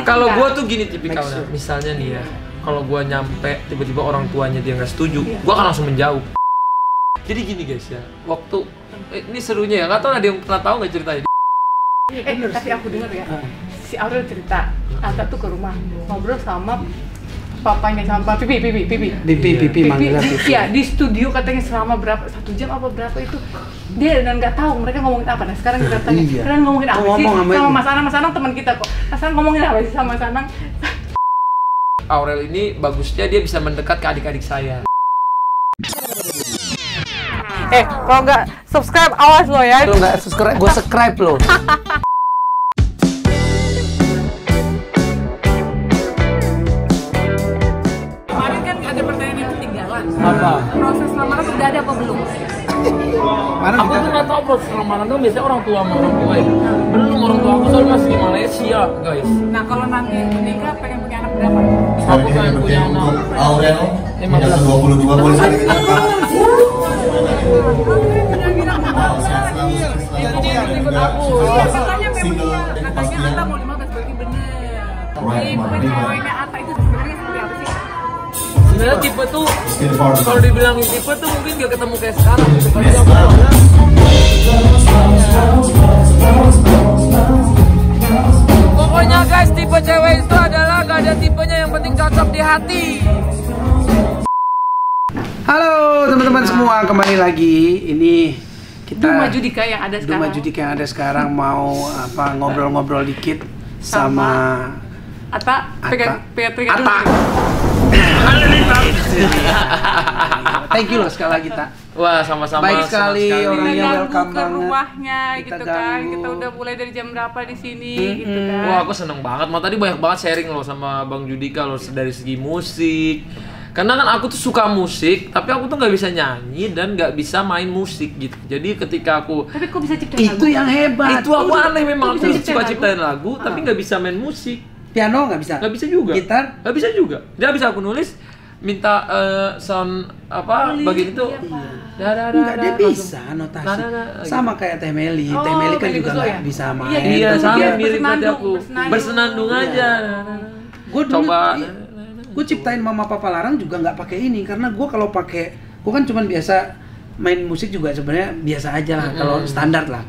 Kalau gua tuh gini tipikalnya, misalnya nih ya, kalau gua nyampe tiba-tiba orang tuanya dia nggak setuju, gua akan langsung menjauh. Jadi gini guys ya, waktu ini serunya ya, nggak tahu ada yang pernah tahu nggak ceritanya? Tapi aku dengar ya, si Aurel cerita, Ata tuh ke rumah ngobrol sama papanya sama Pipi manggilnya Pipi. Iya, di studio katanya selama berapa, 1 jam apa berapa itu dia dan nggak tahu mereka ngomongin apa. Nah sekarang kita tanya, kalian ngomongin apa sih sama Mas Anang teman kita kok. Mas Anang ngomongin apa sih sama Mas Anang? Aurel ini bagusnya dia bisa mendekat ke adik-adik saya. Kalau nggak subscribe awas lo ya. Lo nggak subscribe, gue subscribe lo. Kemarin kan ada pertanyaan yang ketinggalan. Apa? Proses lamaran sudah ada apa belum? Aku tuh nggak tahu proses lamaran tuh biasanya orang tua sama orang tua ya. Belum, orang tua aku soalnya masih di Malaysia guys. Nah kalau nanti menikah pengen punya anak berapa? Aku pengen punya anak Aurel yang 22 boleh sakit. Ikut aku. Katanya Ata mau 15 berarti bener. Ceweknya Ata itu sebenarnya seperti apa sih? Sebenarnya tipe tuh, kalau dibilangin tipe tuh mungkin gak ketemu kayak sekarang. Pokoknya guys, tipe cewek itu adalah gak ada tipenya, yang penting cocok di hati. Halo teman-teman semua, kembali lagi. Ini kita Duma Judika yang ada sekarang. Duma Judika yang ada sekarang mau ngobrol-ngobrol dikit sama Ata. Pegang Ata. Thank you loh sekali lagi, Tak. Wah, sama-sama. Baik sekali orangnya, welcome ke banget. rumahnya Kita gitu kan. ganggu. Kita udah mulai dari jam berapa di sini gitu kan. Wah, aku seneng banget. Tadi banyak banget sharing loh sama Bang Judika loh dari segi musik. Karena kan aku tuh suka musik, tapi aku tuh nggak bisa nyanyi dan nggak bisa main musik gitu. Jadi ketika aku Tapi kok bisa ciptain lagu? Itu yang hebat. itu aku aneh memang, aku Bisa suka ciptain ciptain lagu, tapi nggak bisa main musik. Piano nggak bisa. Nggak bisa juga. Gitar Nggak bisa juga. Dia bisa aku nulis, minta sound apa bagian itu. Enggak, dia bisa notasi. Sama kayak Teh Meli. Teh Meli kan Meli juga Guslo nggak ya? bisa main. Iya, Dia sama mirip bersenandung, tadi aku. Bersenandung aja. Gue dulu Coba. gue ciptain Mama Papa Larang juga nggak pakai ini karena gue kalau pakai gue kan cuman biasa main musik juga sebenarnya biasa aja lah kalau standar lah.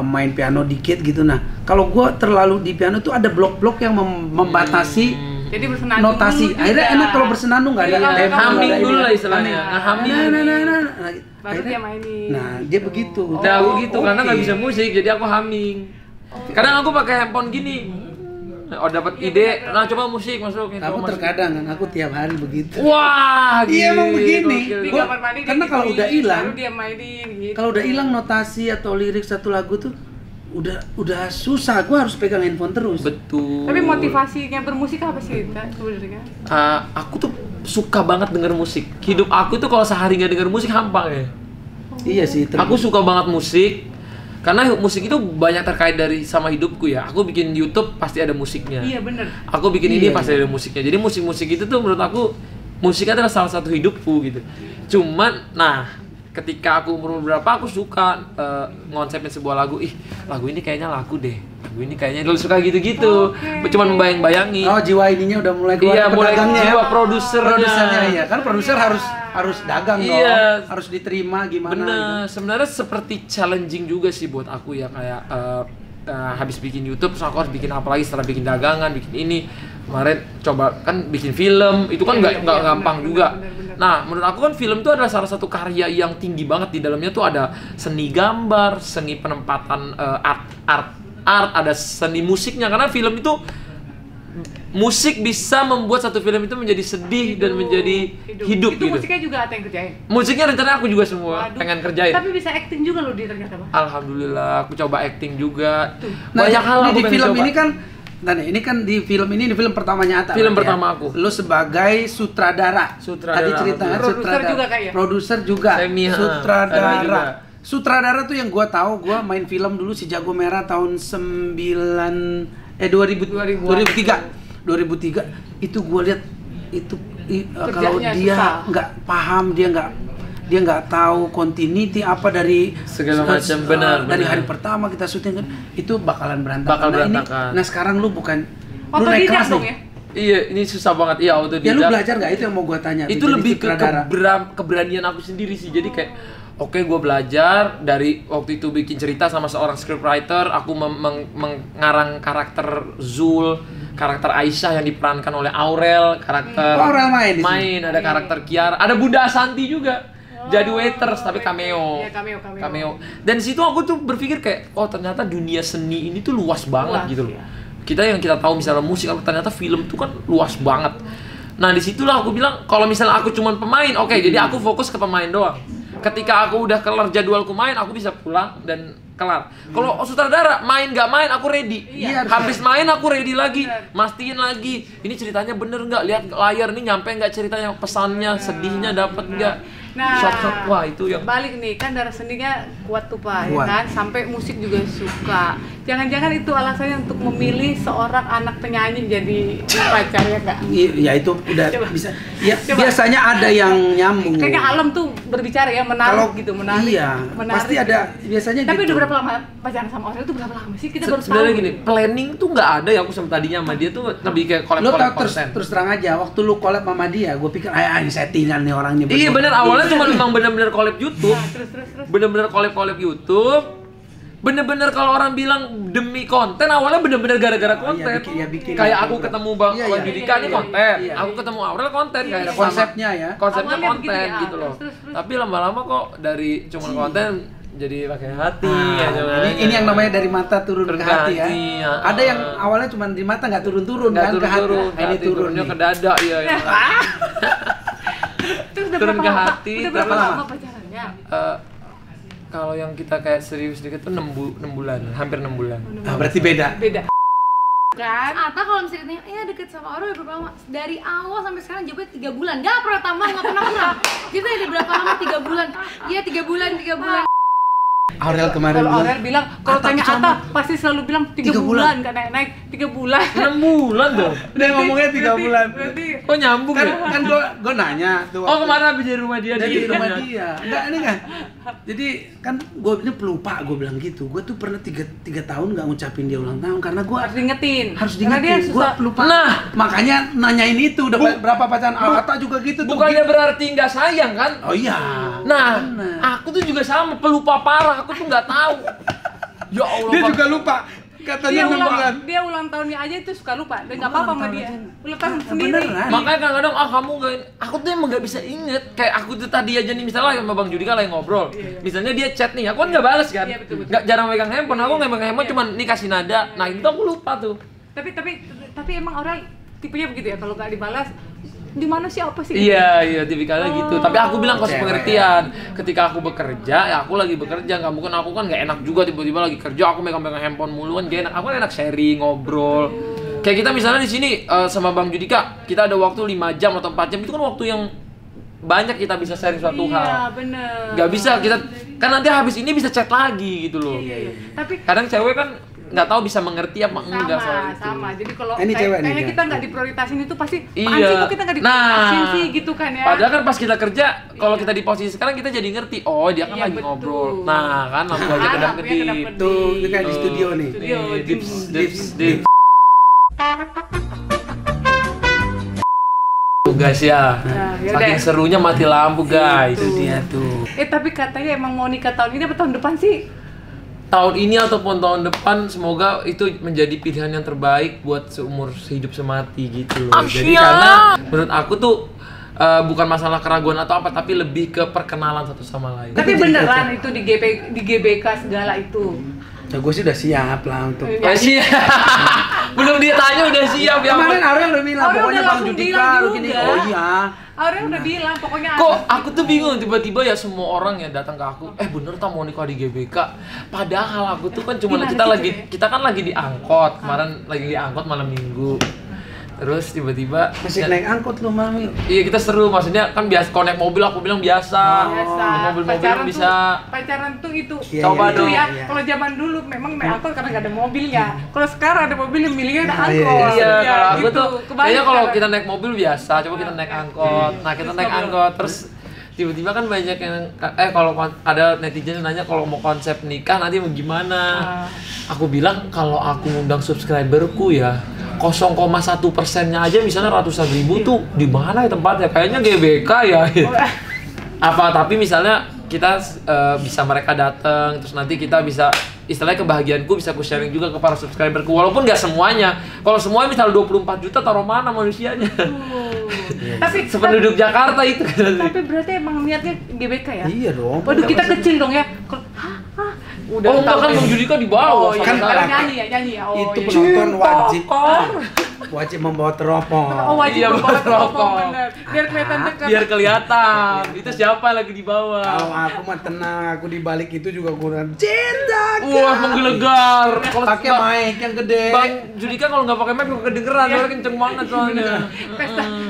Main piano dikit gitu. Nah kalau gue terlalu di piano tuh ada blok-blok yang membatasi Jadi bersenandung notasi. dulu Akhirnya juga. enak kalau bersenandung nggak ada Iya, tempo, humming nggak ada dulu ini. lah istilahnya. Humming. Baru Akhirnya- dia mainin. Nah dia begitu. Nah, aku gitu karena nggak Oke. bisa musik, jadi aku humming. Kadang aku pakai handphone gini. Oh, dapat ide. Nah, coba musik masuk. Aku terkadang kan aku tiap hari begitu. Wah, Iya, emang begini. Di Gua- kamar mandi karena dia kalau gituin, udah hilang, baru dia mainin gitu. kalau udah hilang notasi atau lirik satu lagu tuh udah susah. Gue harus pegang handphone terus. Betul. Tapi motivasinya bermusik apa sih Kak sebenarnya? Aku tuh suka banget denger musik. Hidup aku tuh kalau sehari nggak denger musik hampa ya. Iya sih. Aku suka banget musik. Karena musik itu banyak terkait dari sama hidupku ya. Aku bikin YouTube pasti ada musiknya. Iya bener. Aku bikin ini Iya. pasti ada musiknya. Jadi musik-musik itu tuh menurut aku musik adalah salah satu hidupku gitu. Cuman, nah ketika aku umur berapa aku suka ngonsepin sebuah lagu. Lagu ini kayaknya laku deh. Lagu ini kayaknya dulu suka gitu-gitu. Cuman membayang-bayangi. Oh jiwa ininya udah mulai keluar. Iya, mulai pedagangnya ya. jiwa produsernya. Iya kan produser harus dagang Iya. dong. Harus diterima gimana Bener, gitu. sebenarnya seperti challenging juga sih buat aku ya, kayak habis bikin YouTube, terus aku harus bikin apa lagi setelah bikin dagangan, bikin ini. Kemarin coba kan bikin film, itu kan nggak gampang juga. Nah, menurut aku kan film itu adalah salah satu karya yang tinggi banget. Di dalamnya tuh ada seni gambar, seni penempatan art, ada seni musiknya. Karena film itu musik bisa membuat satu film itu menjadi sedih dan menjadi hidup Itu gitu. musiknya juga ada yang kerjain. Musiknya rencana aku juga semua Waduh. pengen kerjain. Tapi bisa acting juga loh dia ternyata Bang. Alhamdulillah, aku coba acting juga. Nah, Banyak hal ini aku di pengen film coba. ini kan. Nah, ini kan di film ini film pertamanya Atta. Film berarti pertama ya? aku. Lu sebagai sutradara. Sutradara, Tadi cerita kan Produser sutradara. juga kayak ya? Produser juga. Semi, semi Sutradara. juga. Sutradara tuh yang gua tahu, gua main film dulu si Jago Merah tahun 2003 itu gue lihat itu kalau Kerjanya dia susah. nggak paham, dia nggak tahu continuity apa dari Segala macam, benar, dari benar. hari pertama kita syuting kan itu bakalan berantakan. Bakal Nah, berantakan. nah sekarang lu bukan Lu naik Otodidak kelas dong nih? ya? Iya, ini susah banget. Iya, autodidak. Ya lu belajar nggak? Itu yang mau gua tanya. Itu Jadi lebih ke sutradara. keberanian aku sendiri sih. Jadi kayak oke, gue belajar dari waktu itu bikin cerita sama seorang scriptwriter. Aku mengarang karakter Zul, karakter Aisyah yang diperankan oleh Aurel, karakter Aurel main di sini. ada karakter Kiara, ada Bunda Asanti juga. Jadi waiters tapi cameo. Iya, cameo. Dan di situ aku tuh berpikir kayak oh ternyata dunia seni ini tuh luas banget Luas, gitu loh. iya. Kita tahu misalnya musik, ternyata film tuh kan luas banget. Nah disitulah aku bilang kalau misalnya aku cuman pemain, oke, jadi aku fokus ke pemain doang. Ketika aku udah kelar jadwalku main, aku bisa pulang dan kelar. Kalau sutradara main nggak main, aku ready. Iya, Habis main aku ready lagi, Bener. mastiin lagi. Ini ceritanya bener nggak? Lihat layar ini nyampe nggak ceritanya, pesannya, sedihnya dapat nggak? Nah, Shot-shot, wah itu yang balik nih, kan darah seninya kuat tuh Pak, ya Kuat. kan? Sampai musik juga suka. Jangan-jangan itu alasannya untuk memilih seorang anak penyanyi jadi pacar ya Kak? Ya itu udah Coba. bisa. Ya Coba. biasanya ada yang nyambung. Kayaknya alam tuh berbicara ya, menarik gitu, menarik. Iya, menarik pasti ada biasanya Tapi gitu. udah berapa lama pacaran sama Aurel itu berapa lama sih? Kita baru tahu. sebenarnya gini, planning tuh nggak ada ya. Aku sama tadinya sama dia tuh lebih kayak Lo collab tau terus terang aja, waktu lu collab sama dia, gue pikir ini settingan nih orangnya. Iya berdua." bener, awalnya cuma memang bener-bener collab YouTube. Nah, terus. Bener-bener collab YouTube. Bener-bener kalau orang bilang demi konten, awalnya bener-bener gara-gara Oh, konten. iya, bikin Kayak aku konten. ketemu Bang Iya, Bang iya. Judika ini Iya, konten. iya. Aku ketemu Aurel konten kayak sama. Konsepnya ya. Konsepnya Awalnya konten begitu ya, gitu loh. terus. Tapi lama-lama kok dari cuma konten jadi pakai hati Nah, ya, ini yang namanya dari mata turun ke hati ya. ya. Ada yang awalnya cuma di mata nggak turun-turun nggak kan ke hati. turun-turun, Nah, ini turun turunnya nih. ke dada ya. Terus udah Turun berapa ke lama? hati, Udah berapa berapa lama lama? pacarannya? Kalau yang kita kayak serius dikit tuh 6 bulan, hampir 6 bulan. Nah, berarti beda. Beda. Kan? Atta kalau misalnya ditanya, deket sama Aurel udah berapa lama? Dari awal sampai sekarang jawabnya 3 bulan. Gak pernah tambah, gak pernah kurang. Kita udah berapa lama? 3 bulan. Iya 3 bulan. Aurel kemarin Kalau Aurel bilang, kalau Atta tanya sama. Atta pasti selalu bilang 3 3 bulan, nggak naik-naik 3 bulan. 6 bulan dong. Dia ngomongnya 3 bulan. Berarti Kok nyambung Kan ya? kan gua nanya tuh. Oh kemarin habis dari rumah dia dari di rumah dia. Enggak ini kan. Jadi kan gue ini pelupa, gue bilang gitu. Gue tuh pernah 3 tahun nggak ngucapin dia ulang tahun karena gue harus diingetin. harus Karena dia diingetin. Gue susah. pelupa. Nah. Makanya nanyain itu udah berapa pacaran. Atta juga gitu tuh. Bukannya berarti nggak sayang kan? Oh iya. Nah, Bener. aku tuh juga sama, pelupa parah. Aku tuh nggak tahu. Ya Allah. Dia Bang. juga lupa. Katanya 6 bulan. Dia ulang tahunnya aja itu suka lupa dan nggak apa-apa sama dia. Ulang tahun sendiri. Beneran. Makanya kadang-kadang kamu nggak, aku tuh emang nggak bisa inget. Kayak aku tuh tadi aja nih misalnya sama Bang Judika lagi ngobrol. Misalnya dia chat nih, aku kan nggak balas kan. Iya, betul. Nggak jarang megang handphone. Aku nggak megang handphone, cuman nih kasih nada. Nah itu aku lupa tuh. Tapi emang orang tipenya begitu ya, kalau nggak dibalas di mana sih apa sih? Iya, tipikalnya gitu. Tapi aku bilang kasih Cewek. pengertian. Ketika aku bekerja, ya aku lagi bekerja. Nggak mungkin aku kan nggak enak juga tiba-tiba lagi kerja aku megang-megang handphone mulu kan gak enak. Aku kan enak sharing, ngobrol. Kayak kita misalnya di sini sama Bang Judika, kita ada waktu 5 jam atau 4 jam itu kan waktu yang banyak kita bisa sharing suatu Iya, hal. bener. Nggak bisa kita kan nanti habis ini bisa chat lagi gitu loh. Iya. Tapi Kadang cewek kan nggak tahu bisa mengerti apa enggak soal itu. sama. Jadi kalau Ini cewek nih, kayaknya Kak. kita nggak diprioritasin itu pasti Iya. apaan sih kok kita nggak diprioritasin sih gitu kan ya. Padahal kan pas kita kerja, kalau kita di posisi sekarang kita jadi ngerti, oh dia kan Iya, lagi betul. ngobrol. Nah kan lampu aja Ah, kedap lampunya kedip. kedap-kedip. Tuh, itu kayak di studio nih. Studio, Dips, jum. dips. Tuh guys ya, Nah, yaudah. saking serunya mati lampu guys. Itu dia tuh. Tapi katanya emang mau nikah tahun ini apa tahun depan sih? Tahun ini ataupun tahun depan semoga itu menjadi pilihan yang terbaik buat seumur hidup semati gitu loh. Jadi karena menurut aku tuh bukan masalah keraguan atau apa, tapi lebih ke perkenalan satu sama lain. Tapi beneran itu di GBK segala itu. Ya gue sih udah siap lah untuk. Ya siap. Belum ditanya udah siap ya. Kemarin Aurel udah bilang Aurel pokoknya udah Bang langsung Judika bilang lu gini. juga. Oh iya. Aurel udah bilang pokoknya Kok aku tuh bingung tiba-tiba ya semua orang yang datang ke aku, bener tak mau nikah di GBK. Padahal aku tuh kan cuma Gimana kita sih, lagi Cek? kita kan lagi di angkot. Kemarin lagi di angkot malam Minggu. Terus tiba-tiba Masih naik angkot lu Mami. iya kita seru, maksudnya kan biasa connect mobil, aku bilang biasa. biasa. Mobil-mobil Pacaran bisa. tuh, pacaran tuh itu. Iya, Coba itu dong. ya. Iya. Kalau zaman dulu memang naik angkot karena nggak ada mobilnya. Kalau sekarang ada mobil yang milihnya ada Iya, angkot. iya, Iya, kalau aku gitu. tuh Kebalik kayaknya kalau sekarang. kita naik mobil biasa, coba kita naik angkot. Nah, kita naik angkot terus tiba-tiba kan banyak yang kalau ada netizen yang nanya kalau mau konsep nikah nanti mau gimana. Aku bilang kalau aku ngundang subscriberku ya 0,1%-nya aja misalnya ratusan ribu tuh di mana ya tempatnya? Kayaknya GBK ya. Apa tapi misalnya kita bisa mereka datang terus nanti kita bisa istilahnya kebahagiaanku bisa aku sharing juga ke para subscriberku walaupun nggak semuanya. Kalau semuanya misal 24 juta taruh mana manusianya? Tapi sependuduk Jakarta itu. Tapi berarti emang niatnya GBK ya? Iya dong. Waduh kita kecil dong ya. Udah enggak kan Bang Judika di bawah. Kan nyanyi ya. Itu penonton wajib membawa teropong. Oh wajib membawa teropong. Biar kelihatan dekat. Biar kelihatan. Itu siapa lagi di bawah? Kalau aku mah tenang, aku di balik itu juga kurang cinta. Wah, menggelegar. Kalau pakai mic yang gede. Bang Judika kalau nggak pakai mic juga kedengeran, soalnya kenceng banget soalnya.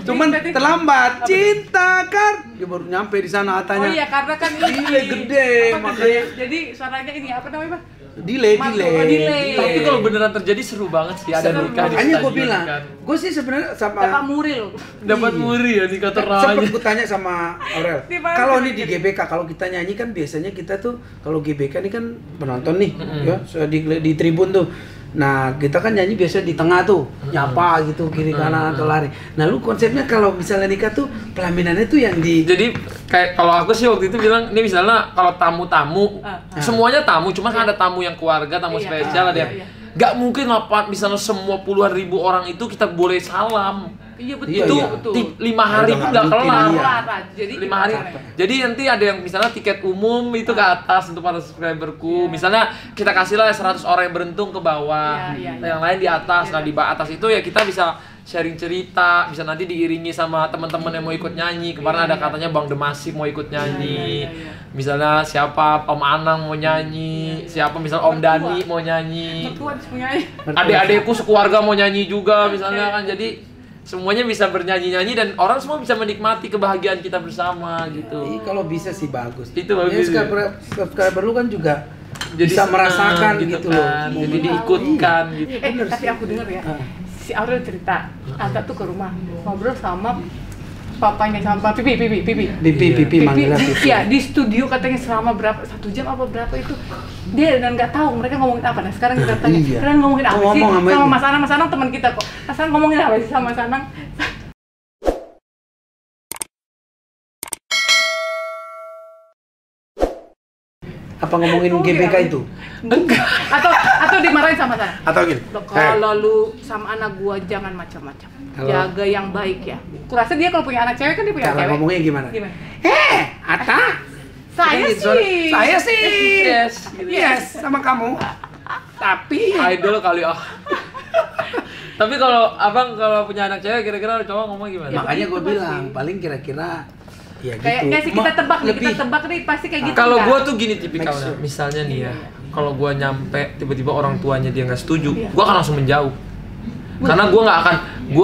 Cuman terlambat. Cinta kan. Dia baru nyampe di sana katanya. Oh iya, karena kan ini gede makanya. Jadi suaranya ini apa namanya, Pak? Delay. Tapi kalau beneran terjadi seru banget sih ada nikah di Makanya gue stadion bilang, kan. gue sih sebenarnya sama Dapat muri loh. Dapat muri ya nikah Sempet teranya. gue tanya sama Aurel, kalau ini di GBK, kalau kita nyanyi kan biasanya kita tuh kalau GBK ini kan penonton nih, ya di tribun tuh. Nah kita kan nyanyi biasanya di tengah tuh, nyapa gitu kiri kanan atau lari. Nah lu konsepnya kalau misalnya nikah tuh pelaminannya tuh yang di. Jadi kayak kalau aku sih waktu itu bilang ini misalnya kalau tamu-tamu semuanya tamu, cuma kan ada tamu yang keluarga, tamu spesial ada yang nggak mungkin lah Pak, misalnya semua puluhan ribu orang itu kita boleh salam. Iya betul. Itu 5 hari pun nggak kelar. Jadi 5 hari. Jadi nanti ada yang misalnya tiket umum itu ke atas untuk para subscriberku. Misalnya kita kasihlah 100 orang yang berentung ke bawah. Yang lain di atas. Nah di atas itu ya kita bisa sharing cerita, bisa nanti diiringi sama teman-teman yang mau ikut nyanyi. Kemarin ada katanya Bang Demasif mau ikut nyanyi. Misalnya siapa Om Anang mau nyanyi, siapa misalnya Om Dani mau nyanyi. Adik-adikku sekeluarga mau nyanyi juga misalnya kan. Jadi semuanya bisa bernyanyi-nyanyi dan orang semua bisa menikmati kebahagiaan kita bersama gitu. Kalau bisa sih bagus. Itu bagus. Ya, subscriber lu kan juga jadi bisa merasakan gitu loh. Jadi diikutkan gitu. Tapi aku dengar ya, si Aurel cerita, Ata tuh ke rumah ngobrol sama papanya sama Pipi manggilnya Pipi. Iya, di studio katanya selama berapa, 1 jam apa berapa itu dia dan nggak tahu mereka ngomongin apa. Nah sekarang kita tanya, kalian ngomongin apa sih sama Mas Anang teman kita kok. Mas Anang ngomongin apa sih sama Mas Anang? Apa ngomongin GBK itu? Enggak. Atau dimarahin sama saya. Atau gini. Kalau lu sama anak gua jangan macam-macam. Jaga yang baik ya. Kurasa dia kalau punya anak cewek kan dia punya cara cewek. ngomongnya gimana? Atta. Saya sih. Yes, sama kamu. Tapi idol kali Tapi kalau abang kalau punya anak cewek kira-kira cowok ngomong gimana? Makanya gue bilang paling kira-kira ya gitu. Kayak sih kita tebak nih pasti kayak gitu. Kalau gua tuh gini tipikalnya, misalnya nih ya, kalau gua nyampe tiba-tiba orang tuanya dia nggak setuju, gua akan langsung menjauh. Karena gua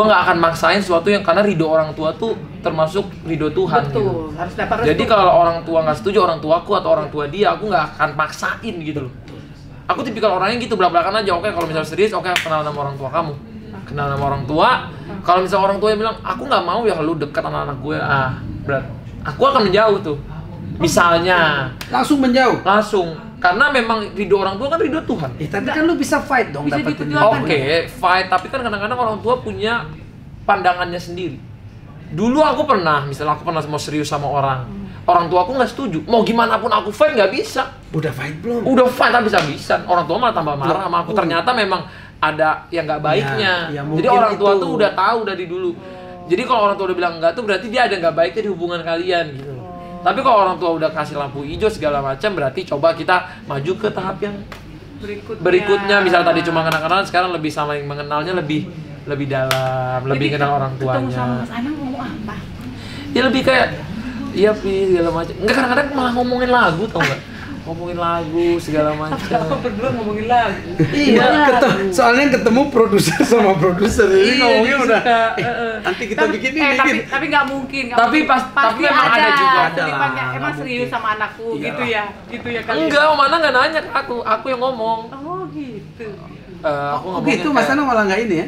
nggak akan maksain sesuatu yang karena ridho orang tua tuh termasuk ridho Tuhan. Betul, gitu. harus dapat restu. Jadi kalau orang tua nggak setuju, orang tuaku atau orang tua dia, aku nggak akan paksain gitu loh. Aku tipikal orangnya gitu, belak-belakan aja. Oke, kalau misalnya serius, oke, kenal sama orang tua kamu. Kenal sama orang tua. Kalau misalnya orang tua yang bilang, aku nggak mau ya lu dekat anak-anak gue, berat. Aku akan menjauh tuh. Misalnya. Langsung menjauh? Langsung. Karena memang ridho orang tua kan ridho Tuhan. Tapi kan lu bisa fight dong dapetin. Oke, fight. Tapi kan kadang-kadang orang tua punya pandangannya sendiri. Dulu aku pernah mau serius sama orang. Orang tua aku nggak setuju. Mau gimana pun aku fight nggak bisa. Udah fight belum? Udah fight habis-habisan. Orang tua malah tambah marah sama aku. Ternyata memang ada yang nggak baiknya. Jadi orang tua tuh udah tahu dari dulu. Jadi kalau orang tua udah bilang enggak tuh berarti dia ada nggak baiknya di hubungan kalian gitu. Tapi kalau orang tua udah kasih lampu hijau segala macam, berarti coba kita maju ke tahap yang berikutnya. Misalnya tadi cuma kenal-kenalan, sekarang lebih saling mengenalnya lebih dalam, lebih kenal orang tuanya. Ketemu sama Mas Anang ngomong apa? Ya lebih kayak iya segala macam. Enggak, kadang-kadang malah ngomongin lagu tau nggak? Ngomongin lagu segala macam. Berdua ngomongin lagu. Iya, soalnya ketemu produser sama produser ini ngomongnya udah. Nanti kita bikin ini. Tapi nggak mungkin. Tapi memang ada juga. Emang serius sama anakku gitu ya kali. Enggak, Om Ana nggak nanya ke aku yang ngomong. Oh gitu. Gitu, Mas Anang malah nggak ini ya?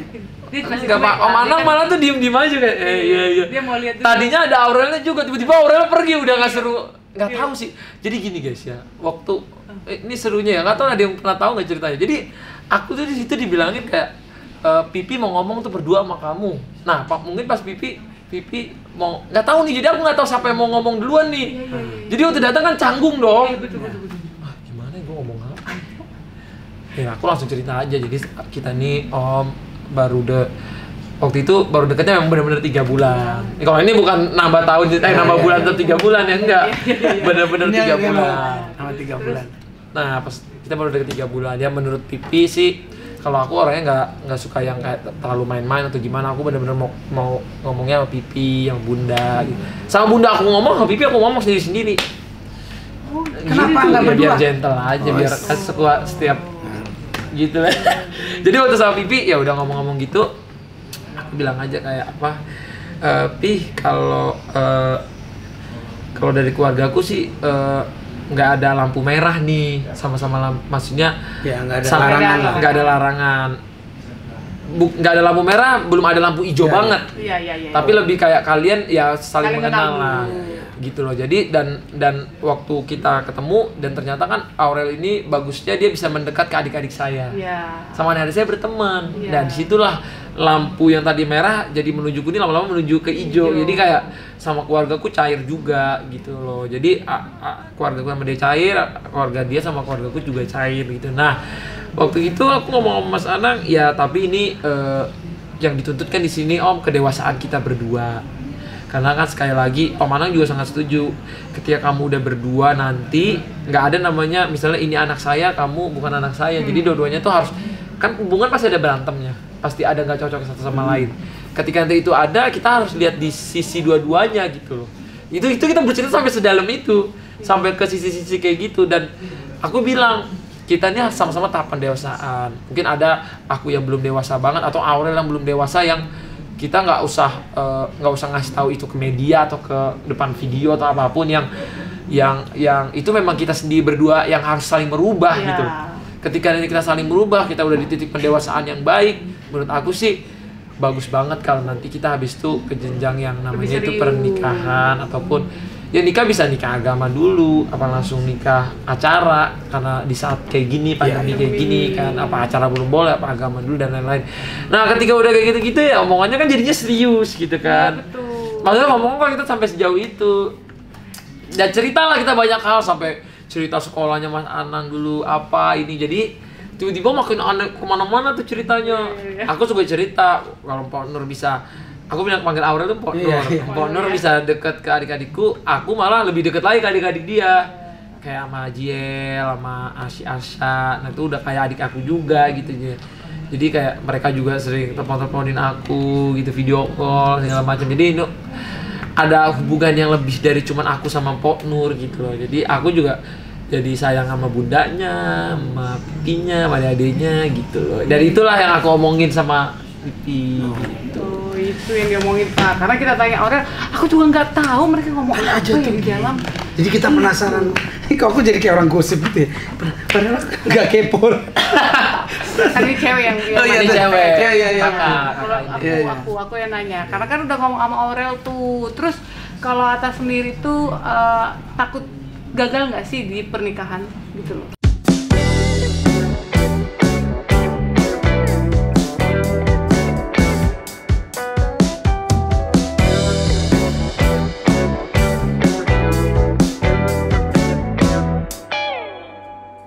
Dia masih Enggak, Pak. cuek Om lah, Anang dia kan- malah tuh diem-diem aja kayak iya. Dia mau lihat dulu. Tadinya ada Aurelnya juga, tiba-tiba Aurel pergi udah nggak seru. Nggak tahu sih. Jadi gini guys ya, waktu ini serunya ya, nggak tahu ada yang pernah tahu nggak ceritanya. Jadi aku tuh di situ dibilangin kayak Pipi mau ngomong tuh berdua sama kamu. Nah, mungkin pas Pipi mau nggak tahu nih, jadi aku nggak tahu siapa yang mau ngomong duluan nih. Jadi waktu datang kan canggung dong. Betul. Gimana gue ngomong apa? Ya aku langsung cerita aja. Jadi kita nih Om waktu itu baru deketnya memang benar-benar 3 bulan. Kalau ini bukan nambah tahun, nambah bulan atau 3 bulan ya enggak. Benar-benar 3 bulan. Sama 3 bulan. Nah, pas kita baru deket 3 bulan, ya menurut Pipi sih, kalau aku orangnya nggak suka yang kayak terlalu main-main atau gimana. Aku benar-benar mau ngomongnya sama Pipi, yang Bunda gitu. Sama Bunda aku ngomong, sama Pipi aku ngomong sendiri-sendiri. Kenapa nggak Ya, berdua? biar gentle aja, biar kan setiap gitu lah. Jadi waktu sama Pipi ya udah ngomong-ngomong gitu, aku bilang aja kayak apa, Pi, kalau dari keluargaku sih nggak ada lampu merah nih, sama-sama maksudnya Ya nggak ada larangan lah. nggak ada larangan, nggak ada lampu merah, belum ada lampu hijau Ya, banget. Iya. Tapi lebih kayak kalian ya saling Saling mengenal kenal lah, dulu. gitu loh. Jadi dan waktu kita ketemu dan ternyata kan Aurel ini bagusnya dia bisa mendekat ke adik-adik saya. Iya. Sama adik saya berteman. Iya. Dan disitulah lampu yang tadi merah jadi menuju kuning, lama-lama menuju ke hijau. Jadi kayak sama keluargaku cair juga gitu loh. Jadi keluargaku sama dia cair, keluarga dia sama keluargaku juga cair gitu. Nah, waktu itu aku ngomong sama Mas Anang, ya tapi ini yang dituntut kan di sini Om kedewasaan kita berdua. Karena kan sekali lagi Om Anang juga sangat setuju ketika kamu udah berdua nanti nggak ada namanya misalnya ini anak saya, kamu bukan anak saya. Jadi dua-duanya tuh harus, kan hubungan pasti ada berantemnya, pasti ada nggak cocok satu sama lain. Ketika nanti itu ada, kita harus lihat di sisi dua-duanya gitu loh. Itu kita bercerita sampai sedalam itu, sampai ke sisi-sisi kayak gitu. Dan aku bilang kita ini harus sama-sama tahapan dewasaan. Mungkin ada aku yang belum dewasa banget atau Aurel yang belum dewasa, yang kita nggak usah ngasih tahu itu ke media atau ke depan video atau apapun, yang itu memang kita sendiri berdua yang harus saling merubah Iya. gitu. Ketika nanti kita saling merubah, kita udah di titik pendewasaan yang baik, menurut aku sih bagus banget kalau nanti kita habis itu ke jenjang yang namanya itu serius. pernikahan, ataupun ya nikah bisa nikah agama dulu, apa langsung nikah acara, karena di saat kayak gini, pandemi kayak gini kan, apa acara belum boleh, apa agama dulu dan lain-lain. Nah, ketika udah kayak gitu-gitu ya omongannya kan jadinya serius gitu kan. Betul. Maksudnya ngomong kok kita sampai sejauh itu. Dan cerita lah kita banyak hal, sampai cerita sekolahnya Mas Anang dulu apa ini, jadi tiba-tiba makin aneh kemana-mana tuh ceritanya. Aku juga cerita kalau Pak Nur bisa, aku bilang panggil Aurel tuh Pak Nur. Iya. Pak Nur bisa deket ke adik-adikku, aku malah lebih deket lagi ke adik-adik dia. Kayak sama Jiel, sama Arsya, nah itu udah kayak adik aku juga gitu ya. Jadi kayak mereka juga sering telepon-teleponin aku gitu, video call segala macam. Jadi itu ada hubungan yang lebih dari cuman aku sama Pok Nur gitu loh. Jadi aku juga jadi sayang sama bundanya, sama pipinya, sama adiknya gitu loh. Dan itulah yang aku omongin sama Pipi gitu. Oh, itu yang diomongin Pak. Karena kita tanya orang, aku juga nggak tahu mereka ngomong apa aja ya tuh. di dalam. Jadi kita penasaran. Kok aku jadi kayak orang gosip gitu ya. Padahal nggak kepo. Kan ini cewek yang Oh, iya, Ini tuh. cewek. Iya, iya, iya. Kalau Iya, iya. aku yang nanya. Karena kan udah ngomong sama Aurel tuh. Terus kalau Atta sendiri tuh takut gagal nggak sih di pernikahan gitu loh?